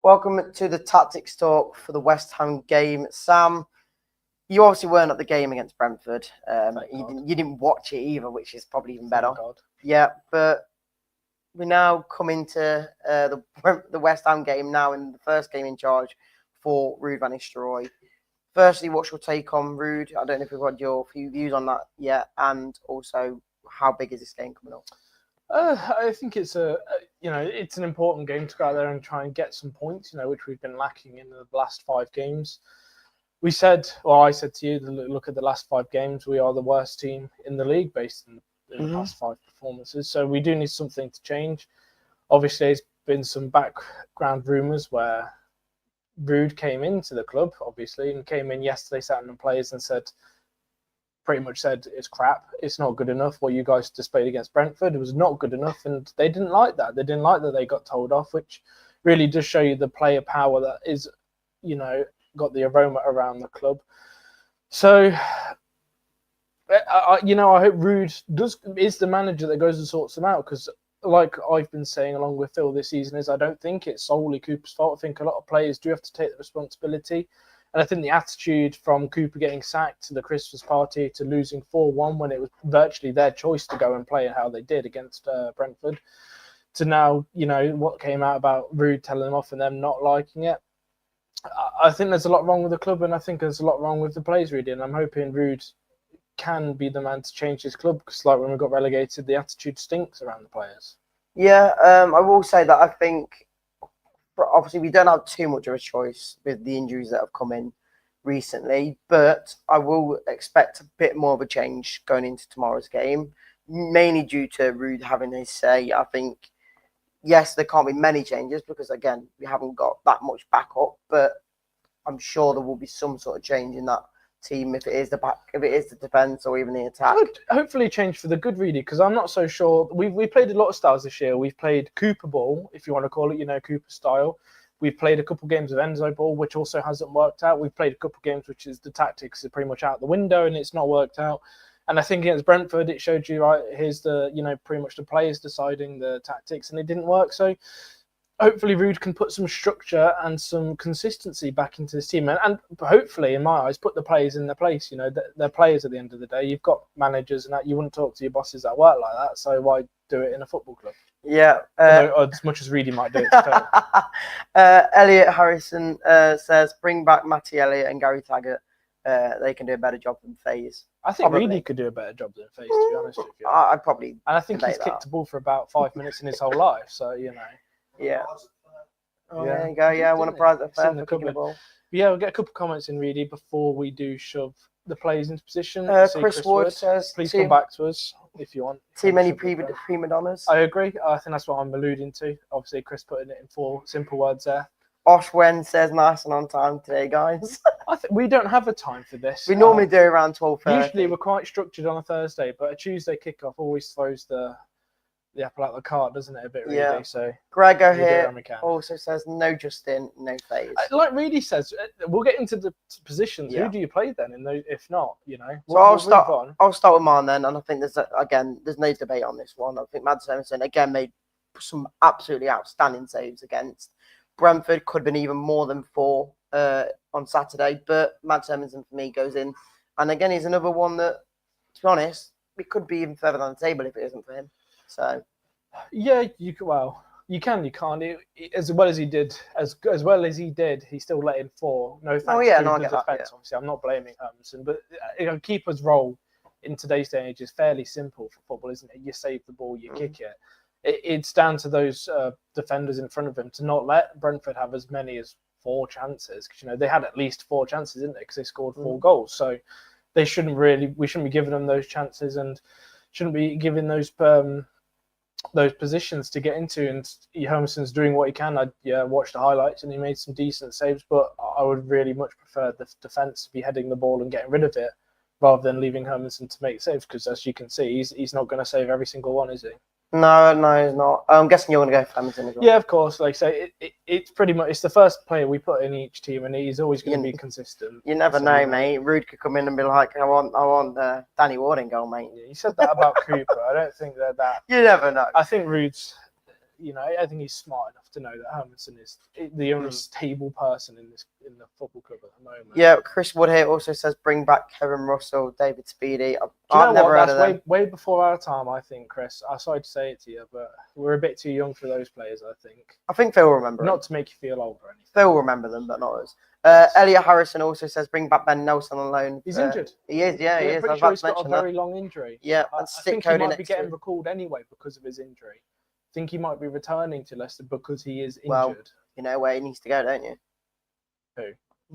Welcome to the tactics talk for the West Ham game. Sam, you obviously weren't at the game against Brentford. You didn't watch it either, which is probably even better. Yeah, but we now come into the West Ham game now in the first game in charge for Ruud van Nistelrooy. Firstly, what's your take on Ruud? I don't know if we've got your few views on that yet, and also how big is this game coming up? I think it's it's an important game to go out there and try and get some points, which we've been lacking in the last 5 games. I said to you, look at the last 5 games, we are the worst team in the league based on the past 5 performances. So we do need something to change. Obviously, there's been some background rumours where Ruud came into the club, obviously, and came in yesterday, sat on the players and pretty much said it's crap, it's not good enough. What you guys displayed against Brentford, it was not good enough, and they didn't like that. They didn't like that they got told off, which really does show you the player power that is, got the aroma around the club. So, I hope Ruud is the manager that goes and sorts them out, because like I've been saying along with Phil this season, I don't think it's solely Cooper's fault. I think a lot of players do have to take the responsibility. And I think the attitude from Cooper getting sacked to the Christmas party to losing 4-1 when it was virtually their choice to go and play how they did against Brentford, to now, what came out about Ruud telling them off and them not liking it. I think there's a lot wrong with the club, and I think there's a lot wrong with the players really. And I'm hoping Ruud can be the man to change his club, because like when we got relegated, the attitude stinks around the players. Yeah, I will say that I think obviously we don't have too much of a choice with the injuries that have come in recently, but I will expect a bit more of a change going into tomorrow's game, mainly due to Ruud having his say. I think, yes, there can't be many changes because, again, we haven't got that much backup, but I'm sure there will be some sort of change in that team if it is the defence or even the attack. Hopefully change for the good, really, because I'm not so sure. We played a lot of styles this year. We've played Cooper ball, if you want to call it, Cooper style. We've played a couple games of Enzo ball, which also hasn't worked out. We've played a couple games which is the tactics are pretty much out the window and it's not worked out. And I think against Brentford, it showed you, right, here's the, pretty much the players deciding the tactics, and it didn't work. So hopefully Ruud can put some structure and some consistency back into this team, and hopefully, in my eyes, put the players in their place. They're players at the end of the day. You've got managers, and that you wouldn't talk to your bosses that work like that. So why do it in a football club? Yeah. As much as Reedy might do it. Elliot Harrison says, bring back Matty Elliott and Gary Taggart. They can do a better job than FaZe. I think Reedy could do a better job than FaZe, to be honest with you. I'd probably. And I think he's kicked the ball for about 5 minutes in his whole life. So, Yeah. Oh, yeah. There you go. Yeah, I want to prize it fair for kicking the ball. Yeah, we'll get a couple of comments in, Reedy, before we do shove the players into position. Chris Wood says, please come back to us if you want. Too many prima donnas. I agree. I think that's what I'm alluding to. Obviously, Chris putting it in 4 simple words there. Osh Wen says, nice and on time today, guys. I think we don't have a time for this. We normally do around 12:30. Usually we're quite structured on a Thursday, but a Tuesday kickoff always throws the apple out the cart, doesn't it, a bit, Reedy? Yeah. So Grego here also says, no Justin, no FaZe. Like Reedy says, we'll get into the positions. Yeah. Who do you play then? If not, So I'll start with mine then, and I think there's no debate on this one. I think Mads Emerson again made some absolutely outstanding saves against Brentford. Could have been even more than 4 on Saturday, but Mads Emerson for me goes in. And again, he's another one that, to be honest, we could be even further down the table if it isn't for him. So, yeah, you can, you can't. As well as he did, he still let in 4. No thanks to the defence. Obviously, I'm not blaming Hermanson, but keeper's role in today's day and age is fairly simple for football, isn't it? You save the ball, you kick it. It's down to those defenders in front of him to not let Brentford have as many as 4 chances, because they had at least 4 chances, didn't they? Because they scored 4 goals, so we shouldn't be giving them those chances and shouldn't be giving those positions to get into. And Hermanson's doing what he can. I watched the highlights and he made some decent saves, but I would really much prefer the defence to be heading the ball and getting rid of it rather than leaving Hermanson to make saves, because as you can see, he's not going to save every single one, is he? No, he's not. I'm guessing you're going to go for Hermanson as well. Yeah, of course. Like I say, it's pretty much, it's the first player we put in each team, and he's always going to be consistent. You never know, mate. Ruud could come in and be like, I want Danny Ward in goal, mate. Yeah, you said that about Cooper. I don't think they're that. You never know. I think Ruud's I think he's smart enough to know that Hermanson is the only stable person in the football club at the moment. Yeah, Chris Wood here also says bring back Kevin Russell, David Speedy. I've never heard of them. That's way before our time, I think, Chris. I'm sorry to say it to you, but we're a bit too young for those players, I think. I think Phil will remember Not to make you feel old or anything. Phil will remember them, but not us. Elliot Harrison also says bring back Ben Nelson on loan. He's injured. He is, yeah, he is. Pretty sure he's got a very long injury. Yeah, I think he might be getting recalled anyway because of his injury. I think he might be returning to Leicester because he is injured. Well, you know where he needs to go, don't you?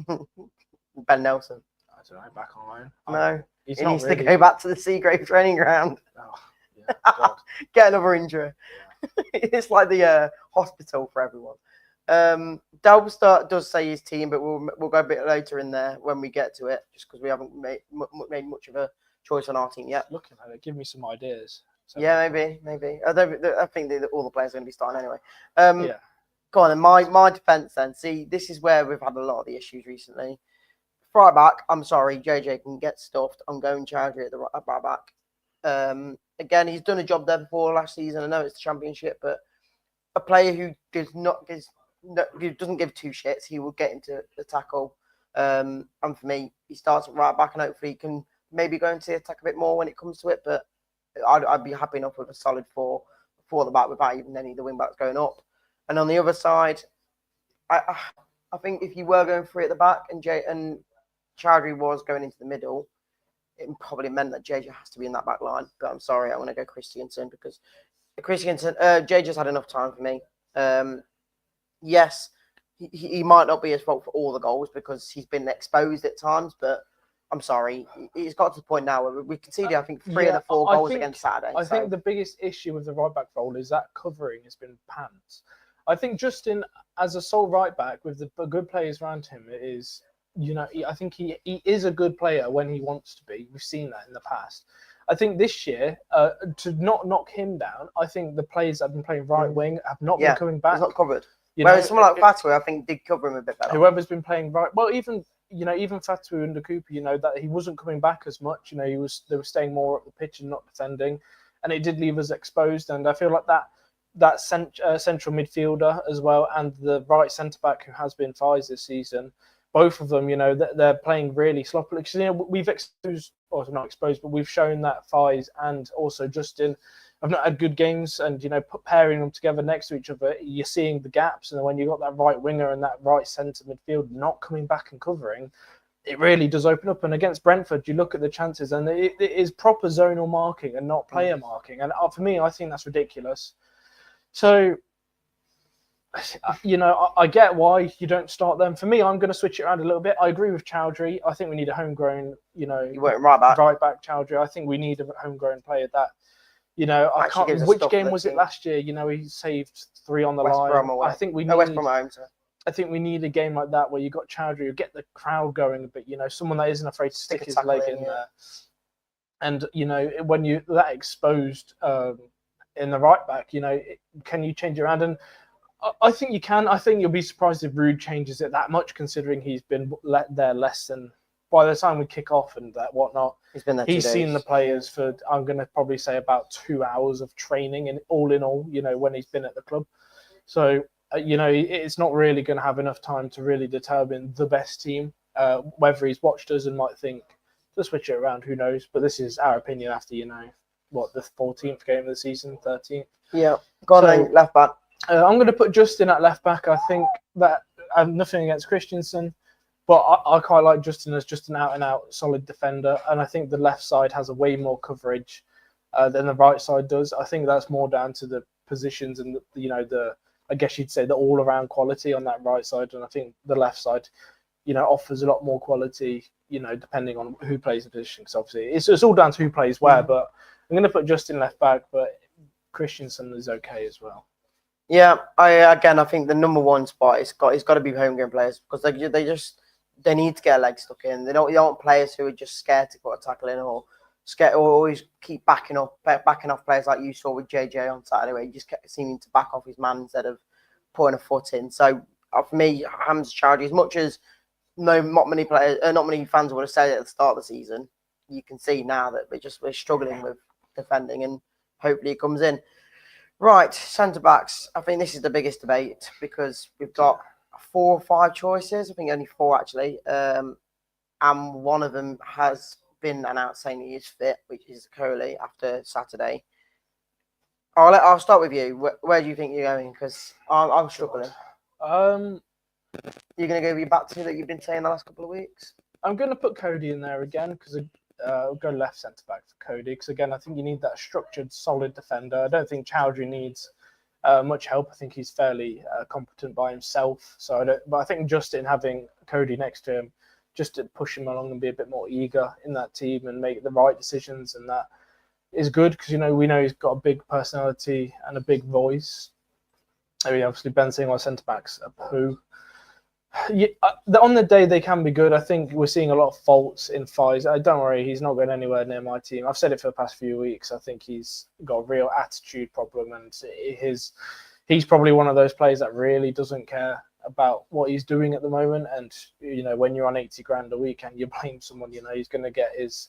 Who? Ben Nelson. I don't know, back on loan. No, he needs to go back to the Seagrave training ground. Oh, yeah, God. Get another injury. Yeah. It's like the hospital for everyone. Dalstar does say his team, but we'll go a bit later in there when we get to it, just because we haven't made much of a choice on our team yet. Looking at it, give me some ideas. So yeah, maybe. I think that all the players are going to be starting anyway. Yeah. Go on, then. My defence then. See, this is where we've had a lot of the issues recently. Right back, I'm sorry, JJ can get stuffed. I'm going Chowdhury at right back. Again, he's done a job there before last season. I know it's the Championship, but a player who doesn't give two shits, he will get into the tackle. And for me, he starts at right back, and hopefully he can maybe go into the attack a bit more when it comes to it. But I'd be happy enough with a solid four the back without even any of the wing backs going up. And on the other side, I think if you were going three at the back and Chowdhury was going into the middle, it probably meant that JJ has to be in that back line. But I'm sorry, I want to go Christiansen because JJ's had enough time for me. Yes, he might not be his fault for all the goals because he's been exposed at times, but I'm sorry, he's got to the point now where we conceded, I think, 3 of the 4 goals against Saturday. I think the biggest issue with the right back role is that covering has been pants. I think Justin, as a sole right back with the good players around him, is, I think he is a good player when he wants to be. We've seen that in the past. I think this year, to not knock him down, I think the players that have been playing right wing have not been coming back. He's not covered. Whereas someone like Fatui, I think, did cover him a bit better. Whoever's been playing right, well, even Fatui under Cooper, that he wasn't coming back as much. They were staying more up the pitch and not defending, and it did leave us exposed. And I feel like that central midfielder as well, and the right centre back who has been Fies this season, both of them, they're playing really sloppily. Because we've exposed, or not exposed, but we've shown that Fies and also Justin have not had good games, and pairing them together next to each other, you're seeing the gaps. And when you've got that right winger and that right centre midfield not coming back and covering, it really does open up. And against Brentford, you look at the chances, and it is proper zonal marking and not player marking. And for me, I think that's ridiculous. So, I get why you don't start them. For me, I'm going to switch it around a little bit. I agree with Chowdhury. I think we need a homegrown, you went right back Chowdhury. I think we need a homegrown player that. I can't. Which game was it last year? He saved 3 on the line. I think we need. West Brom home, sorry. I think we need a game like that where you got Chowdhury, you get the crowd going a bit. Someone that isn't afraid to stick his leg in there. And when you that exposed in the right back, can you change it around? And I think you can. I think you'll be surprised if Rude changes it that much, considering he's been there less than. By the time we kick off and that whatnot, he's been there. He's seen the players for, I'm going to probably say, about 2 hours of training, and all in all, when he's been at the club. So, it's not really going to have enough time to really determine the best team. Whether he's watched us and might think to switch it around, who knows? But this is our opinion after, the 14th game of the season, 13th. Yeah, on left back. I'm going to put Justin at left back. I think that I have nothing against Christensen. But I quite like Justin as just an out-and-out solid defender. And I think the left side has a way more coverage than the right side does. I think that's more down to the positions and, I guess you'd say, the all-around quality on that right side. And I think the left side, offers a lot more quality, depending on who plays the position. Because obviously it's all down to who plays where. But I'm going to put Justin left back, but Christensen is okay as well. Yeah, I think the number one spot it's got to be homegrown players, because they need to get a leg stuck in. They don't want players who are just scared to put a tackle in, or scared, or always keep backing off players like you saw with JJ on Saturday, where he just kept seeming to back off his man instead of putting a foot in. So for me, Hamza Chowdhury, as much as not many fans would have said it at the start of the season, you can see now that we're struggling with defending, and hopefully it comes in. Right, centre backs. I think this is the biggest debate because we've got 4 or 5 choices. I think only 4 actually. And one of them has been announced saying he is fit, which is Coley after Saturday. I'll start with you. Where do you think you're going? Because I'm struggling. You're going to go with your back two that you've been saying the last couple of weeks? I'm going to put Cody in there again because I'll go left centre back for Cody because again I think you need that structured, solid defender. I don't think Chowdhury needs much help. I think he's fairly competent by himself. So I don't. But I think just in having Cody next to him, just to push him along and be a bit more eager in that team and make the right decisions, and that is good because we know he's got a big personality and a big voice. I mean, obviously Ben saying our centre backs are poo. Yeah, on the day they can be good. I think we're seeing a lot of faults in Fies. Don't worry, he's not going anywhere near my team. I've said it for the past few weeks. I think he's got a real attitude problem, and he's probably one of those players that really doesn't care about what he's doing at the moment. And when you're on 80 grand a week and you blame someone, he's going to get his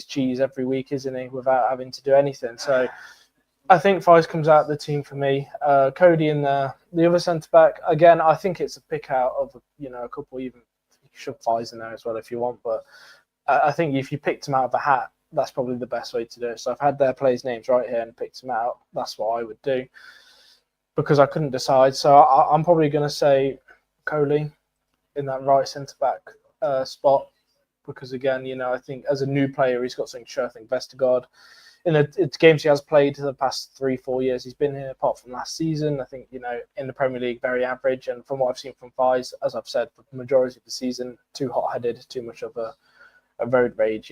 cheese every week, isn't he, without having to do anything. So I think Fies comes out of the team for me. Cody in there. The other centre-back, again, I think it's a pick out of, a couple, even you should Fies in there as well if you want. But I think if you picked them out of a hat, that's probably the best way to do it. So I've had their players' names right here and picked them out. That's what I would do because I couldn't decide. So I'm probably going to say Coley in that right centre-back spot because, again, I think as a new player, he's got something to show. I think Vestergaard, in the games he has played the past 3-4 years he's been here, apart from last season, I think, in the Premier League, very average. And from what I've seen from Fies, as I've said, for the majority of the season, too hot-headed, too much of a road rage,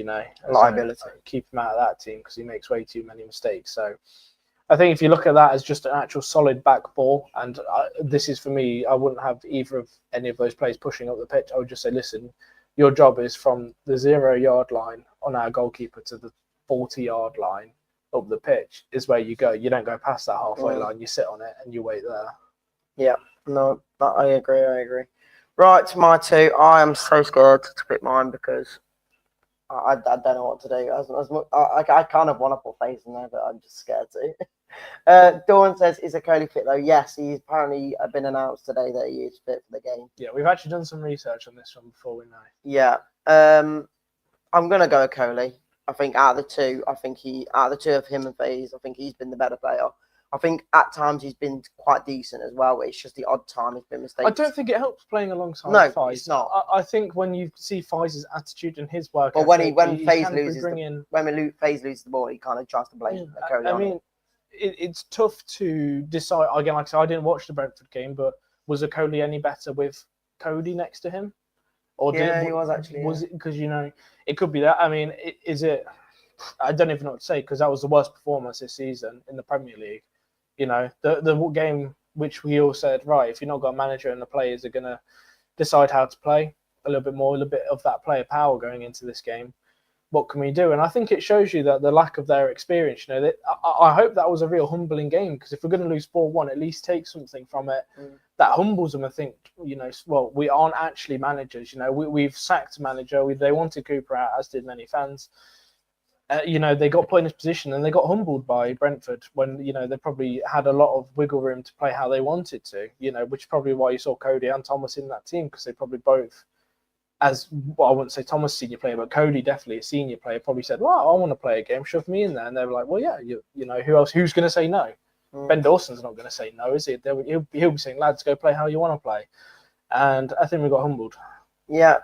Liability. So keep him out of that team because he makes way too many mistakes. So I think if you look at that as just an actual solid back ball, and this is for me, I wouldn't have either of any of those players pushing up the pitch. I would just say, listen, your job is from the 0-yard line on our goalkeeper to the 40-yard line up the pitch is where you go. You don't go past that halfway line. You sit on it and you wait there. Yeah, no, I agree. Right, my two. I am so scared to pick mine because I don't know what to do. I kind of want to put Faze in there, but I'm just scared to. Dawn says, is Coley fit though? Yes, he's apparently been announced today that he is fit for the game. Yeah, we've actually done some research on this one before we know. Yeah. I'm going to go with Coley. I think out of the two of him and Faze, I think he's been the better player. I think at times he's been quite decent as well. It's just the odd time he's been mistaken. I don't think it helps playing alongside Fies. It's not. I think when you see Fies' attitude and his work, but when Faze loses the ball, he kind of tries to blame Coley. I mean, it's tough to decide. Again, like I said, I didn't watch the Brentford game, but was Coley any better with Cody next to him? Or he was actually. Was it because it could be that? I mean, is it? I don't even know what to say because that was the worst performance this season in the Premier League. The game which we all said, right, if you're not got a manager and the players are going to decide how to play a little bit of that player power going into this game, what can we do? And I think it shows you that the lack of their experience. I hope that was a real humbling game because if we're going to lose 4-1, at least take something from it that humbles them and think, well, we aren't actually managers. We've sacked a manager. They wanted Cooper out, as did many fans. They got put in this position and they got humbled by Brentford when, they probably had a lot of wiggle room to play how they wanted to, which is probably why you saw Cody and Thomas in that team because they probably both, I wouldn't say Thomas senior player, but Cody definitely a senior player, probably said, well, I want to play a game, shove me in there. And they were like, well, yeah, who's going to say no? Ben Dawson's not going to say no, is he? He'll be saying, lads, go play how you want to play. And I think we got humbled. Yeah,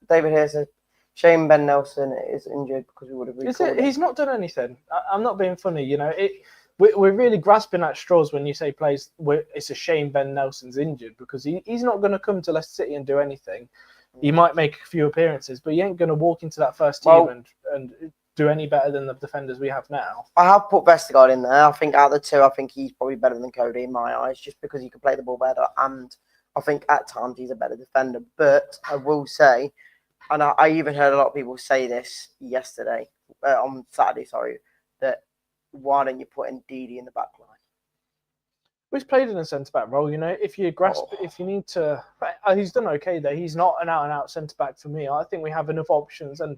David here says, shame Ben Nelson is injured because we would have recalled it. He's not done anything. I'm not being funny. We're really grasping at straws when you say plays. It's a shame Ben Nelson's injured because he's not going to come to Leicester City and do anything. He might make a few appearances, but he ain't going to walk into that first team and do any better than the defenders we have now. I have put Vestergaard in there. I think out of the two, I think he's probably better than Cody in my eyes, just because he can play the ball better, and I think at times he's a better defender. But I will say, and I even heard a lot of people say this on Saturday, that why don't you put in Didi in the back line? He's played in a centre-back role, if you if you need to... He's done okay there. He's not an out-and-out centre-back for me. I think we have enough options, and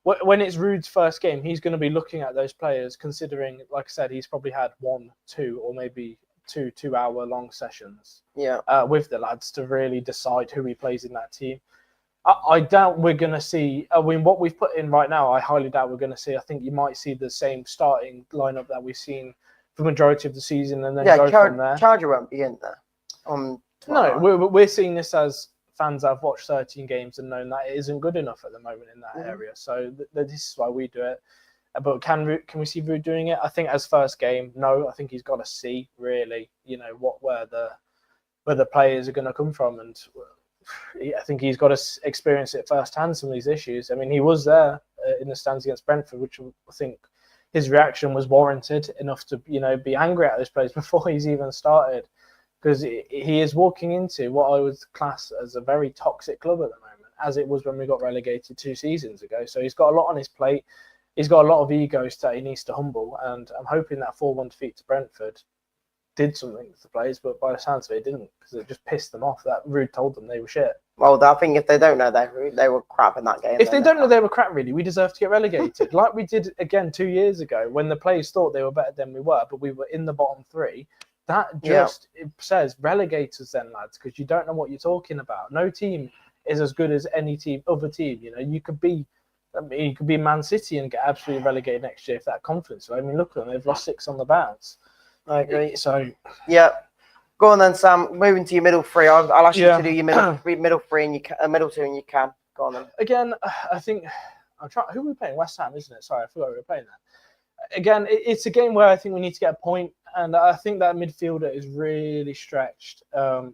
when it's Ruud's first game, he's going to be looking at those players, considering, like I said, he's probably had 1, 2, or maybe 2 hour long sessions with the lads to really decide who he plays in that team. I doubt we're going to see. I mean, what we've put in right now, I highly doubt we're going to see. I think you might see the same starting lineup that we've seen for the majority of the season, and then go from there. Charger won't be in there. No, we're seeing this as fans that have watched 13 games and known that it isn't good enough at the moment in that area. So this is why we do it. But can we see Ruud doing it? I think as first game, no. I think he's got to see really, where the players are going to come from, and I think he's got to experience it firsthand. Some of these issues. I mean, he was there in the stands against Brentford, which I think his reaction was warranted enough to be angry at those players before he's even started, because he is walking into what I would class as a very toxic club at the moment, as it was when we got relegated 2 seasons ago. So he's got a lot on his plate. He's got a lot of egos that he needs to humble, and I'm hoping that 4-1 defeat to Brentford did something to the players, but by the sounds of it didn't, because it just pissed them off that Ruud told them they were shit. Well, I think if they don't know they were crap in that game. If they don't know they were crap, really, we deserve to get relegated. Like we did again 2 years ago when the players thought they were better than we were, but we were in the bottom 3. That just it says relegate us then, lads, because you don't know what you're talking about. No team is as good as any other team. You could be Man City and get absolutely relegated next year if that confidence. I mean, look at them; they've lost 6 on the bounce. I agree. So yeah, go on then, Sam. Moving to your middle 3, I'll ask you to do your middle 3 and your middle 2, and you can go on then. Again, I think I'm trying. Who are we playing? West Ham, isn't it? Sorry, I forgot we were playing that. Again, it's a game where I think we need to get a point, and I think that midfielder is really stretched to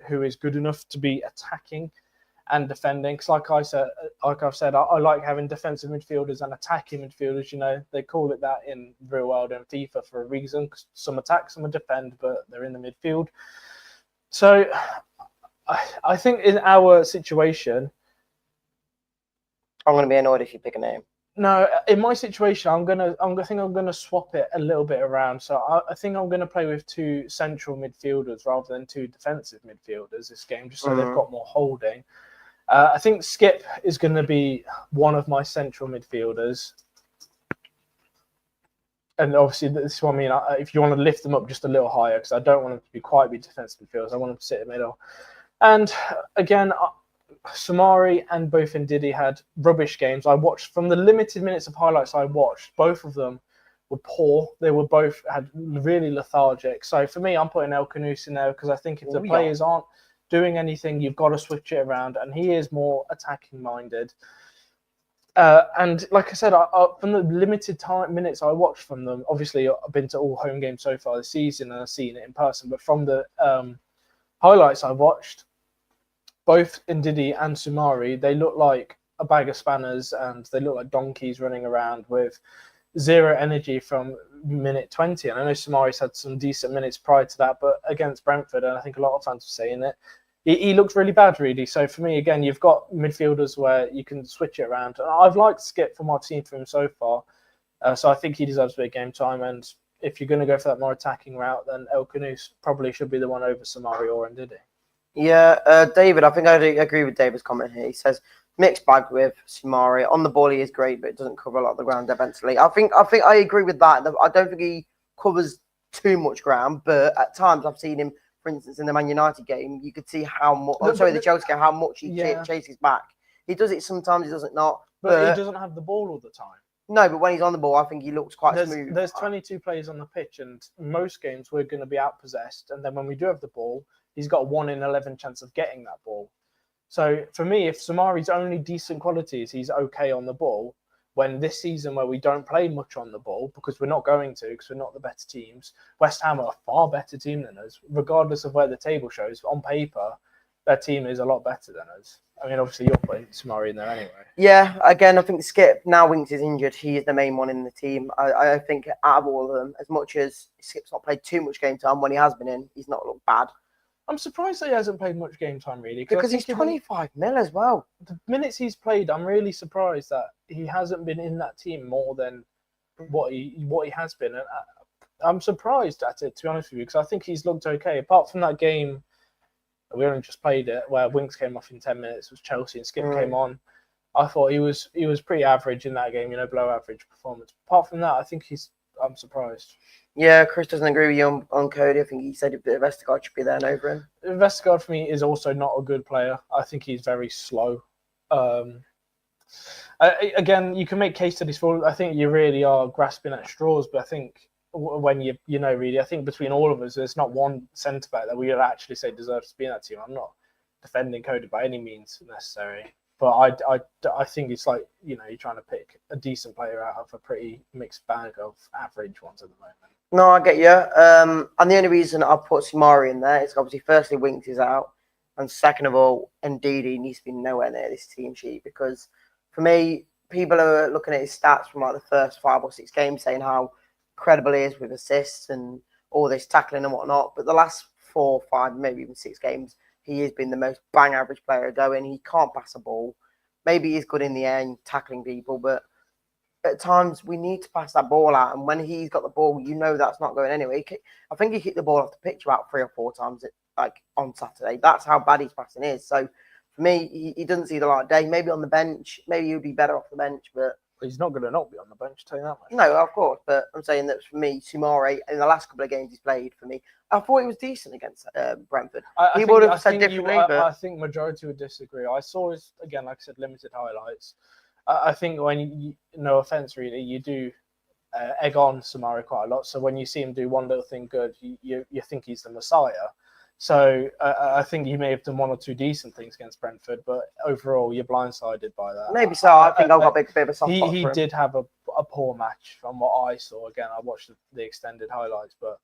who is good enough to be attacking and defending. Because like I've said, I like having defensive midfielders and attacking midfielders. They call it that in real world and FIFA for a reason. Cause some attack, some defend, but they're in the midfield. So I think in our situation, I'm going to be annoyed if you pick a name. No, in my situation, I'm gonna swap it a little bit around. So I think I'm gonna play with 2 central midfielders rather than 2 defensive midfielders this game, just so they've got more holding. I think Skip is going to be one of my central midfielders, and obviously this is what I mean. If you want to lift them up just a little higher, because I don't want them to be quite defensive midfielders, I want them to sit in the middle. And again, Samari and both Ndidi had rubbish games. I watched from the limited minutes of highlights I watched. Both of them were poor. They were both had really lethargic. So for me, I'm putting El Kanous in there because I think if the players aren't doing anything, you've got to switch it around, and he is more attacking minded. And like I said, from the limited minutes I watched from them, obviously I've been to all home games so far this season and I've seen it in person, but from the highlights I watched, both Ndidi and Sumari, they look like a bag of spanners and they look like donkeys running around with zero energy from minute 20. And I know Sumari's had some decent minutes prior to that, but against Brentford, and I think a lot of fans were saying it, he looks really bad, really. So for me, again, you've got midfielders where you can switch it around. And I've liked Skip from what I've seen from him so far. So I think he deserves a bit of game time. And if you're going to go for that more attacking route, then El Kanous probably should be the one over Sumari or Ndidi. Yeah, David, I think I agree with David's comment here. He says mixed bag with Sumari. On the ball, he is great, but it doesn't cover a lot of the ground defensively. I think I agree with that. I don't think he covers too much ground, but at times I've seen him, for instance, in the Man United game, you could see how much. The Chelsea game, how much he chases back. He does it sometimes, he doesn't not. But he doesn't have the ball all the time. No, but when he's on the ball, I think he looks quite smooth. There's 22 players on the pitch, and most games we're going to be outpossessed. And then when we do have the ball, he's got a 1 in 11 chance of getting that ball. So for me, if Sumari's only decent qualities, he's okay on the ball. When this season where we don't play much on the ball because we're not going to, because we're not the better teams, West Ham are a far better team than us, regardless of where the table shows. On paper, their team is a lot better than us. I mean, obviously, you're putting Sumari in there anyway. Yeah, again, I think Skip, now Winks is injured, he is the main one in the team. I think out of all of them, as much as Skip's not played too much game time, when he has been in, he's not looked bad. I'm surprised that he hasn't played much game time, really. Because he's 25 mil as well. The minutes he's played, I'm really surprised that he hasn't been in that team more than what he has been. And I'm surprised at it, to be honest with you, because I think he's looked okay. Apart from that game, we only just played it, where Winks came off in 10 minutes, was Chelsea, and Skip came on. I thought he was pretty average in that game, below average performance. Apart from that, I think I'm surprised. Yeah, Chris doesn't agree with you on Cody. I think he said that Vestergaard should be there and over him. Vestergaard for me is also not a good player. I think he's very slow. Again, you can make case studies for. I think you really are grasping at straws, but I think when really, I think between all of us, there's not one centre back that we would actually say deserves to be in that team. I'm not defending Cody by any means necessary, but I think it's like you're trying to pick a decent player out of a pretty mixed bag of average ones at the moment. No, I get you. And the only reason I put Samari in there is obviously, firstly, Winks is out, and second of all, Ndidi needs to be nowhere near this team sheet because, for me, people are looking at his stats from like the first 5 or 6 games, saying how credible he is with assists and all this tackling and whatnot. But the last 4, 5, maybe even 6 games, he has been the most bang average player going. He can't pass a ball. Maybe he's good in the air and tackling people, but at times we need to pass that ball out. And when he's got the ball, that's not going anywhere. I think he kicked the ball off the pitch about 3 or 4 times on Saturday. That's how bad his passing is. So for me, he doesn't see the light of day. Maybe on the bench, maybe he would be better off the bench, but he's not going to not be on the bench, tell you that much. No, of course, but I'm saying that for me, Sumare, in the last couple of games he's played for me, I thought he was decent against Brentford. He would have said differently. I think majority would disagree. I saw his, again, like I said, limited highlights. I think when no offense really, you do egg on Samari quite a lot. So when you see him do one little thing good, you think he's the Messiah. So I think he may have done 1 or 2 decent things against Brentford, but overall you're blindsided by that. Maybe so. I think I've got a bit of a soft spot for him. He did have a poor match from what I saw. Again, I watched the extended highlights, but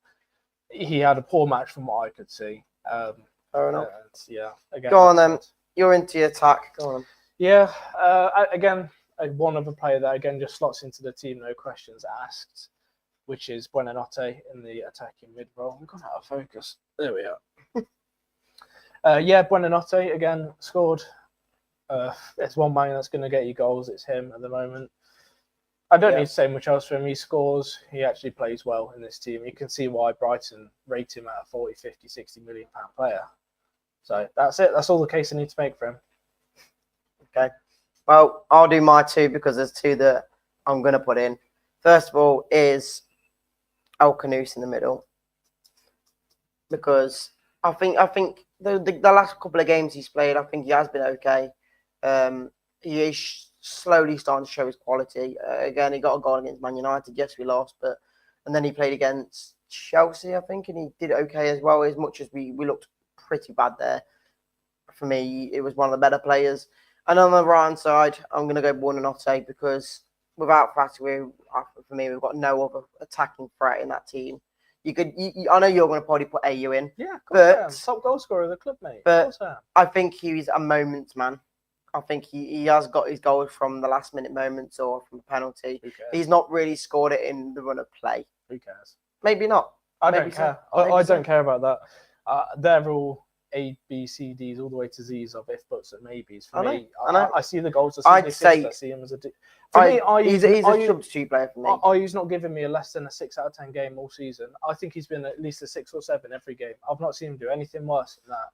he had a poor match from what I could see. Fair enough. Yeah. Again, go on then. You're into your attack. Go on. Yeah. Again, one other player that again just slots into the team, no questions asked, which is Buonanotte in the attacking mid role. We've gone out of focus. There we are. Buonanotte again scored. It's one man that's going to get you goals. It's him at the moment. I don't need to say much else for him. He scores. He actually plays well in this team. You can see why Brighton rate him at a 40, 50, 60 million pound player. So that's it. That's all the case I need to make for him. Okay. Well, I'll do my 2 because there's 2 that I'm going to put in. First of all is El Canoes in the middle. Because I think the last couple of games he's played, I think he has been okay. He is slowly starting to show his quality. Again, he got a goal against Man United. Yes, we lost, and then he played against Chelsea, I think, and he did okay as well. As much as we looked pretty bad there, for me, it was one of the better players. And on the right hand side, I'm going to go Buonanotte because without Fatih, for me, we've got no other attacking threat in that team. I know you're going to probably put AU in. Yeah, of course, top goal scorer of the club, mate. But I think he's a moments man. I think he has got his goals from the last minute moments or from a penalty. He's not really scored it in the run of play. Who cares? Maybe not. I don't care. I don't care about that. They're all A, B, C, Ds all the way to Z's of if, buts, and maybes. For me, I see the goals. I see him as a. He's a substitute player for me. Ayu's not giving me a less than a 6 out of 10 game all season. I think he's been at least a 6 or 7 every game. I've not seen him do anything worse than that.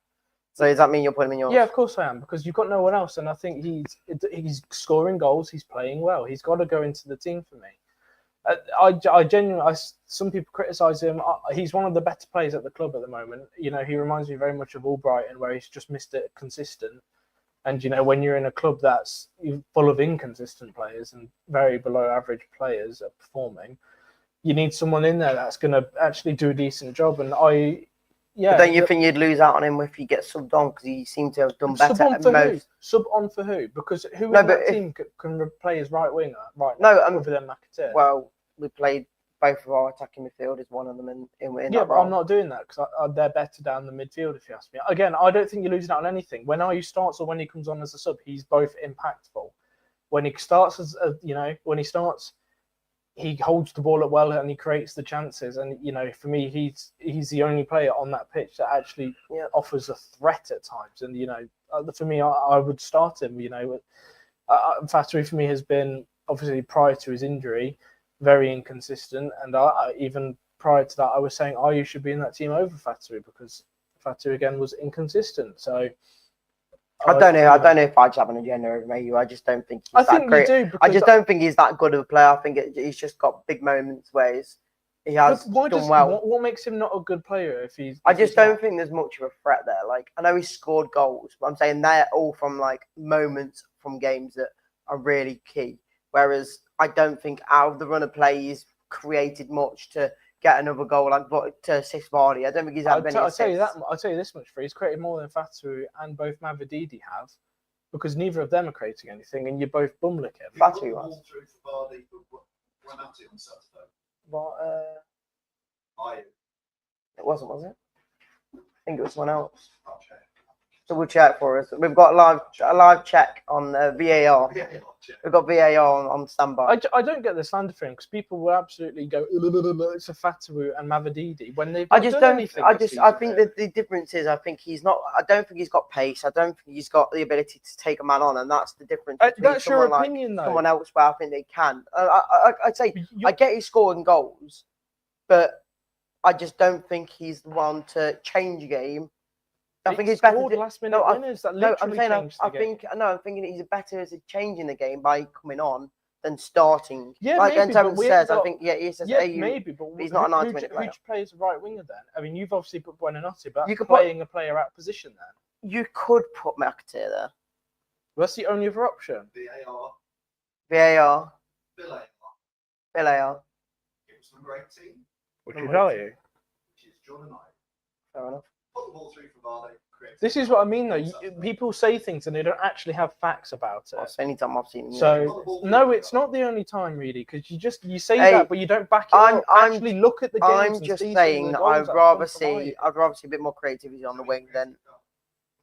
So does that mean you're putting him in yours? Yeah, of course I am, because you've got no one else, and I think he's scoring goals. He's playing well. He's got to go into the team for me. I genuinely, some people criticise him. He's one of the better players at the club at the moment. He reminds me very much of Albrighton, where he's just missed it consistent. And when you're in a club that's full of inconsistent players and very below average players at performing, you need someone in there that's going to actually do a decent job. And but don't you think you'd lose out on him if he gets subbed on because he seemed to have done better at most? Sub on for who? Because who in that team can play as right winger right now? Other than McAteer. Well, we played both of our attacking midfielders, one of them in yeah, but I'm not doing that because they're better down the midfield, if you ask me. Again, I don't think you're losing out on anything. When Ayew starts or when he comes on as a sub, he's both impactful. When he starts he holds the ball up well and he creates the chances. And for me, he's the only player on that pitch that actually offers a threat at times. And for me, I would start him. Fatih for me has been obviously prior to his injury very inconsistent, and even prior to that, I was saying Ayew should be in that team over Fatih because Fatih again was inconsistent. So I don't know. I don't know if I just have an agenda over Mayu. I just don't think he's that great. You do. I just don't think he's that good of a player. I think he's just got big moments where he has done well. What makes him not a good player if he's? I just don't think there's much of a threat there. Like, I know he's scored goals, but I'm saying they're all from like moments from games that are really key. Whereas I don't think out of the run of play he's created much to get another goal, like to assist Vardy. I don't think he's had many assists. I'll tell you this much, for he's created more than Fatu and both Mavididi have, because neither of them are creating anything, and you're both bumlicking. Fatu was. What? It wasn't, was it? I think it was someone else. So we'll check for us. We've got a live check on VAR. We've got VAR on standby. I don't get the slander thing, because people will absolutely go, it's a Fatu and Mavididi when they've not done anything. I think that the difference is, I don't think he's got pace. I don't think he's got the ability to take a man on, and that's the difference. That's your opinion, though. Someone else where I think they can. I'd say I get he's scoring goals, but I just don't think he's the one to change a game. I think he's better. Last-minute winners that literally changed the game. I'm thinking he's better as a changing the game by coming on than starting. Yeah, like maybe, Terence says, I think he says, maybe, but he's not a 90-minute player. Who plays the right winger then? I mean, you've obviously put Buonanotte, but playing a player out of position then. You could put McAteer there. Well, that's the only other option. VAR. It was a great team. Which is value. Which is John and I. Fair enough. Put the ball through for Vardy. This is what I mean, though. People say things and they don't actually have facts about it. That's the only time I've seen him. So no, it's not the only time, really, because you say that, but you don't back it up. Actually, look at the games. I'm just saying that I'd rather see a bit more creativity on the wing than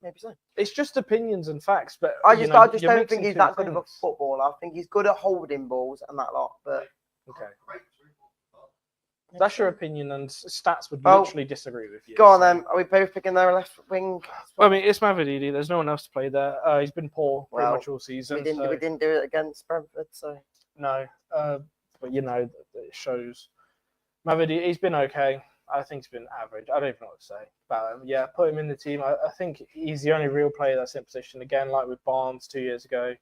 maybe so. It's just opinions and facts, but I just don't think he's that good of a footballer. I think he's good at holding balls and that lot, but okay. That's your opinion, and stats would literally disagree with you. Go on then. Are we both picking their left wing? Well, I mean, it's Mavididi. There's no one else to play there. He's been poor pretty much all season. We didn't do it against Brentford, so no. But it shows. Mavididi, he's been okay. I think he's been average. I don't even know what to say about him. Yeah, put him in the team. I think he's the only real player that's in position again, like with Barnes 2 years ago.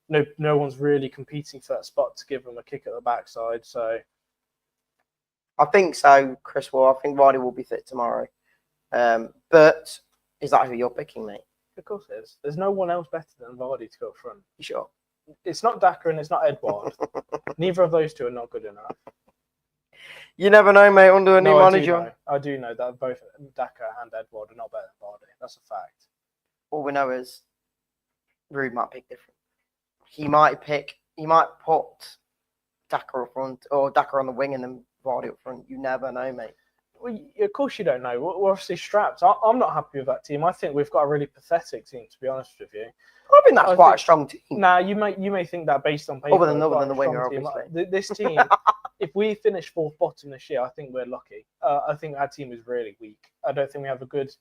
No one's really competing for that spot to give him a kick at the backside. So. I think so, Chris. Well, I think Vardy will be fit tomorrow. But is that who you're picking, mate? Of course it is. There's no one else better than Vardy to go up front. You sure? It's not Daka and it's not Edouard. Neither of those two are not good enough. You never know, mate, under a new manager. I do know that both Daka and Edouard are not better than Vardy. That's a fact. All we know is Rude might pick different. He might put Daka up front or Daka on the wing and then Vardy up front. You never know, mate. Well, of course you don't know. We're obviously strapped. I'm not happy with that team. I think we've got a really pathetic team, to be honest with you. I think that's quite a strong team. Nah, you may think that based on paper. Other than the winger, obviously. This team, if we finish fourth bottom this year, I think we're lucky. I think our team is really weak. I don't think we have a good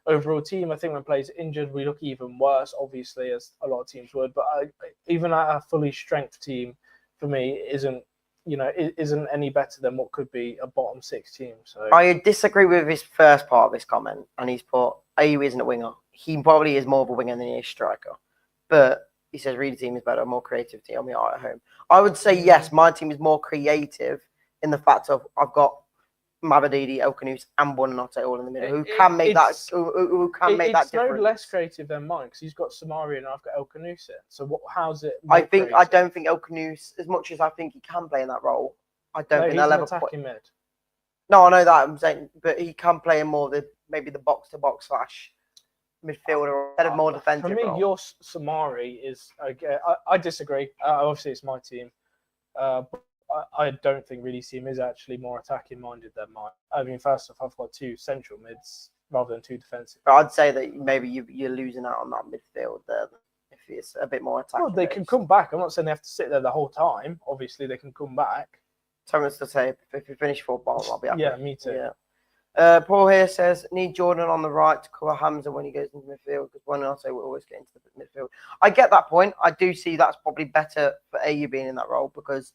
overall team. I think when players are injured, we look even worse, obviously, as a lot of teams would. But even our fully strength team, for me, isn't any better than what could be a bottom six team. So I disagree with his first part of this comment, and he's put Ayew isn't a winger. He probably is more of a winger than he is striker. But he says Reedy team is better, more creativity on me at home. I would say yes, my team is more creative in the fact of I've got Mavididi, Elkanous, and Buonanotte all in the middle who can make that difference. It's no less creative than mine because he's got Samari and I've got Elkanous in. So how's it? I don't think Elkanous, as much as I think he can play in that role, I don't think they'll ever put him mid. No, I know that I'm saying, but he can play in more maybe the box to box / midfielder instead of more defensive. For me, role. your Samari is. I disagree. Obviously, it's my team. But I don't think really team is actually more attacking minded than mine. I mean, first off, I've got two central mids rather than two defensive. But I'd say that maybe you're losing out on that midfield there if it's a bit more attacking. Well, they can come back. I'm not saying they have to sit there the whole time. Obviously, they can come back. Thomas to say if we finish fourth bottom, I'll be happy. Yeah, me too. Yeah. Paul here says need Jordan on the right to cover Hamza when he goes into midfield because Buonanotte will always get into the midfield. I get that point. I do see that's probably better for Ayew being in that role because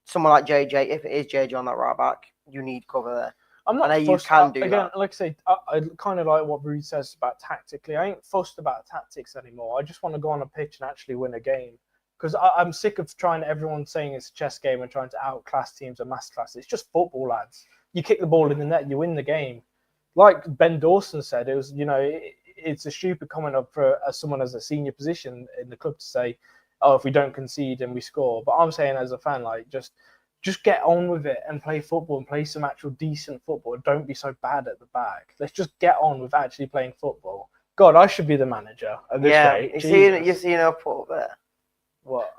someone like JJ, if it is JJ on that right back, you need cover there. I'm not I know you fussed. can do Again, that. like I say, I kind of like what Rude says about tactically. I ain't fussed about tactics anymore. I just want to go on a pitch and actually win a game. Because I'm sick of trying everyone saying it's a chess game and trying to outclass teams and masterclass. It's just football, lads. You kick the ball in the net, you win the game. Like Ben Dawson said, it was, it's a stupid comment for someone as a senior position in the club to say, oh, if we don't concede and we score. But I'm saying as a fan, like just get on with it and play football and play some actual decent football. Don't be so bad at the back. Let's just get on with actually playing football. God, I should be the manager at this rate. You're seeing a put up there. What?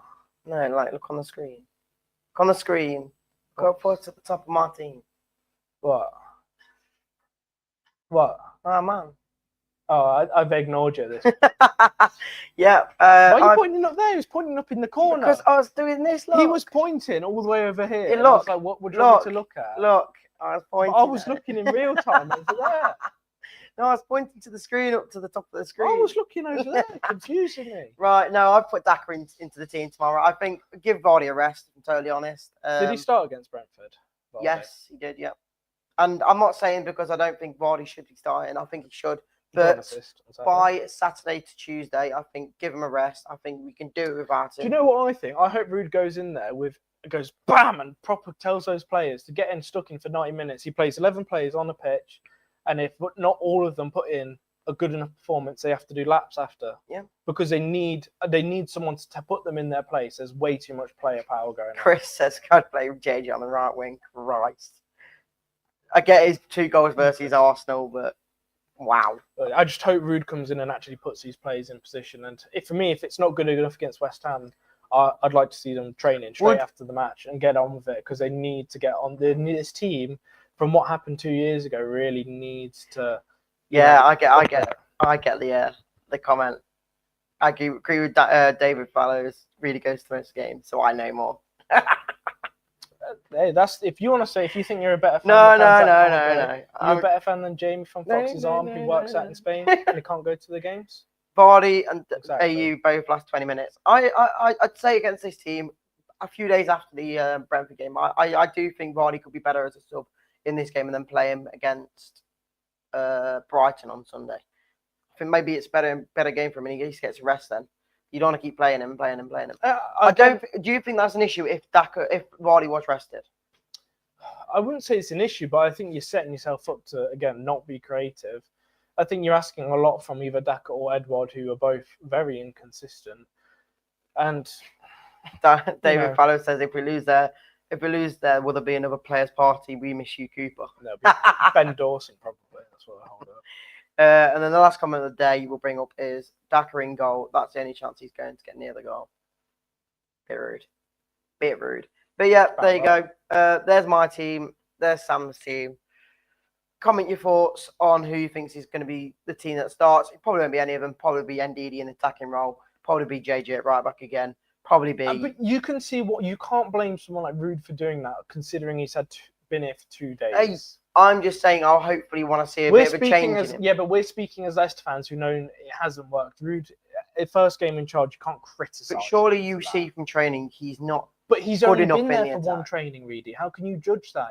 No, like look on the screen. Look on the screen. Go put at the top of my team. What? What? Oh man. Oh, I've ignored you. This. Yeah. Why are you pointing up there? He was pointing up in the corner. Because I was doing this. Look. He was pointing all the way over here. Hey, and I was look, like, what would you want me to look at? Look, I was pointing. But I was looking in real time over there. No, I was pointing to the screen, up to the top of the screen. I was looking over there, confusing me. Right, no, I've put Daka into the team tomorrow. I think give Vardy a rest, if I'm totally honest. Did he start against Brentford? Vardy? Yes, he did, yeah. And I'm not saying because I don't think Vardy should be starting. I think he should. But by Saturday to Tuesday, I think give him a rest. I think we can do it without him. Do you know what I think? I hope Rude goes in there goes bam and proper tells those players to get in stuck in for 90 minutes. He plays 11 players on the pitch. And if not all of them put in a good enough performance, they have to do laps after. Yeah. Because they need someone to put them in their place. There's way too much player power going on. Chris says, "God play JJ on the right wing." Christ. I get his 2 goals versus Arsenal, but wow. I just hope Rude comes in and actually puts these players in position. And for me, if it's not good enough against West Ham, I'd like to see them training straight after the match and get on with it because they need to get on. This team, from what happened 2 years ago, really needs to. Yeah, I get the comment. I agree with David Fallows. Really goes to most games, so I know more. Hey, that's if you want to say if you think you're a better fan. No. You're a better fan than Jamie from Fox's Arm, who works out in Spain and he can't go to the games. Vardy and AU both last 20 minutes. I'd say against this team, a few days after the Brentford game, I do think Vardy could be better as a sub in this game and then play him against Brighton on Sunday. I think maybe it's better game for him and he just gets a rest then. You don't want to keep playing him. Do you think that's an issue if Vardy was rested? I wouldn't say it's an issue, but I think you're setting yourself up to, again, not be creative. I think you're asking a lot from either Daka or Edward, who are both very inconsistent. And David Fallow says if we lose there, will there be another players' party? We miss you, Cooper. No, Ben Dawson probably. That's what I hold up. And then the last comment of the day we'll bring up is Daka in goal. That's the only chance he's going to get near the goal. Bit rude. But yeah, there you go. There's my team. There's Sam's team. Comment your thoughts on who you think is going to be the team that starts. It probably won't be any of them. Probably be Ndidi in attacking role. Probably be JJ at right back again. Probably be. But you can see you can't blame someone like Rude for doing that, considering he's been here for 2 days. Hey, I'm just saying I'll hopefully want to see a bit of a change. But we're speaking as Leicester fans who know it hasn't worked. Rude, first game in charge, you can't criticise. But surely you see from training he's not. But he's only been there for one training, Reedy. How can you judge that?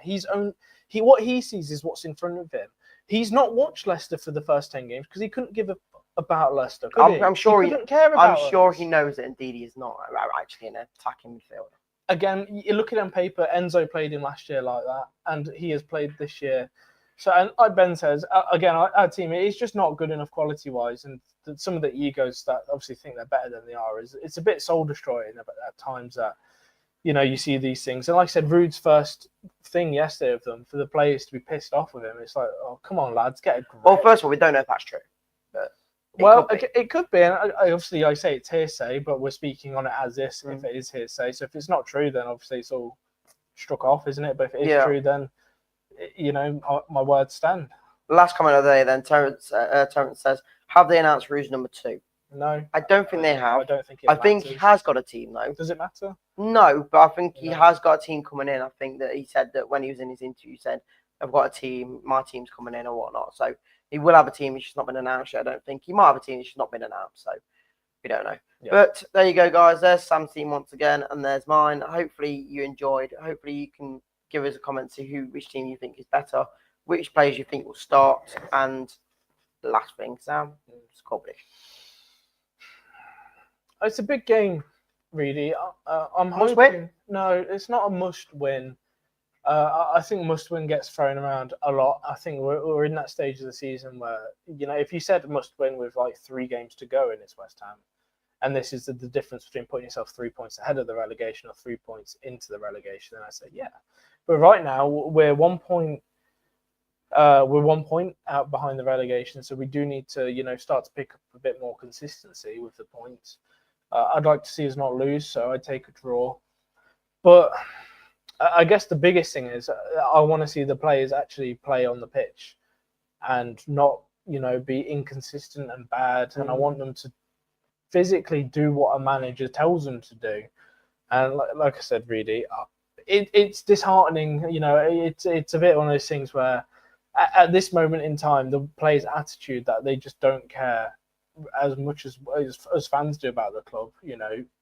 What he sees is what's in front of him. He's not watched Leicester for the first 10 games because he couldn't give about Leicester. I'm sure he couldn't care about I'm sure he knows that Ndidi is not actually an attacking midfielder. Again, you look at it on paper, Enzo played him last year like that, and he has played this year. So, and like Ben says, again, our team is just not good enough quality-wise, and some of the egos that obviously think they're better than they are, it's a bit soul-destroying at times that, you see these things. And like I said, Rude's first thing yesterday of them, for the players to be pissed off with him, it's like, oh, come on, lads, get a grip. Well, first of all, we don't know if that's true. But it could be. And obviously, I say it's hearsay, but we're speaking on it as this, if it is hearsay. So if it's not true, then obviously it's all struck off, isn't it? But if it is true, then, my words stand. Last comment of the day then, Terence says, have they announced Rouge number 2? No. I don't think they have. I don't think I think he has got a team, though. Does it matter? No, but I think he has got a team coming in. I think that he said that when he was in his interview, he said, I've got a team, my team's coming in or whatnot. So he will have a team, it's just not been announced yet, I don't think. He might have a team, it's just not been announced, so we don't know. Yeah. But there you go, guys. There's Sam's team once again, and there's mine. Hopefully you enjoyed. Hopefully you can give us a comment, see which team you think is better. which players you think will start, and the last thing, Sam, score prediction. It's a big game, really. I'm Must hoping. win? No, it's not a must win. I think must win gets thrown around a lot. I think we're in that stage of the season where, if you said must win with like 3 games to go and it's West Ham, and this is the difference between putting yourself 3 points ahead of the relegation or 3 points into the relegation, then I say yeah. But right now we're 1 point. We're 1 point out behind the relegation, so we do need to start to pick up a bit more consistency with the points. I'd like to see us not lose, so I'd take a draw. But I guess the biggest thing is I want to see the players actually play on the pitch and not, be inconsistent and bad. And I want them to physically do what a manager tells them to do. And like I said, really, it's disheartening. It's a bit one of those things where at this moment in time, the players' attitude that they just don't care as much as fans do about the club,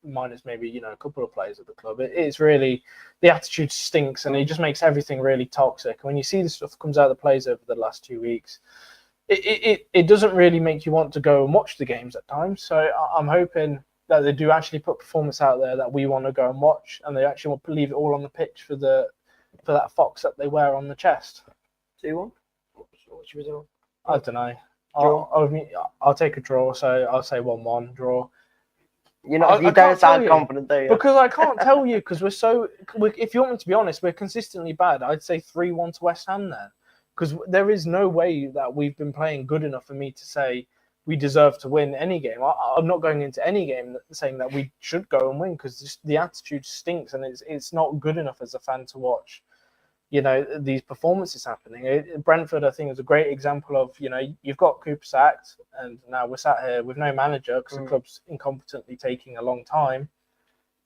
minus maybe, a couple of players at the club. It's really, the attitude stinks and it just makes everything really toxic. When you see the stuff that comes out of the players over the last 2 weeks, it doesn't really make you want to go and watch the games at times. So I'm hoping that they do actually put performance out there that we want to go and watch, and they actually want to leave it all on the pitch for that fox that they wear on the chest. 2-1? What's your result? I don't know. Draw. I'll take a draw, so I'll say 1-1 draw. You I don't sound you. confident, do you? Because I can't tell you, because if you want me to be honest, we're consistently bad. I'd say 3-1 to West Ham then. Because there is no way that we've been playing good enough for me to say we deserve to win any game. I'm not going into any game saying that we should go and win, because the attitude stinks and it's not good enough as a fan to watch these performances happening. Brentford, I think, is a great example of, you've got Cooper sacked, and now we're sat here with no manager because the club's incompetently taking a long time.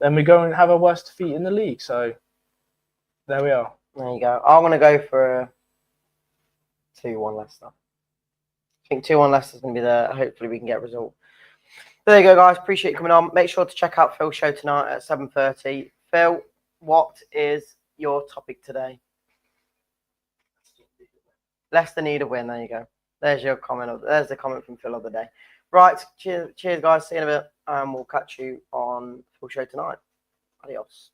Then we go and have our worst defeat in the league. So there we are. There you go. I'm going to go for a 2-1 Leicester. I think 2-1 Leicester's going to be there. Hopefully we can get a result. There you go, guys. Appreciate you coming on. Make sure to check out Phil's show tonight at 7:30. Phil, what is your topic today? Leicester need a win. There you go. There's your comment. There's the comment from Phil of the day. Right. Cheers, guys. See you in a bit. And we'll catch you on Full Show tonight. Adios.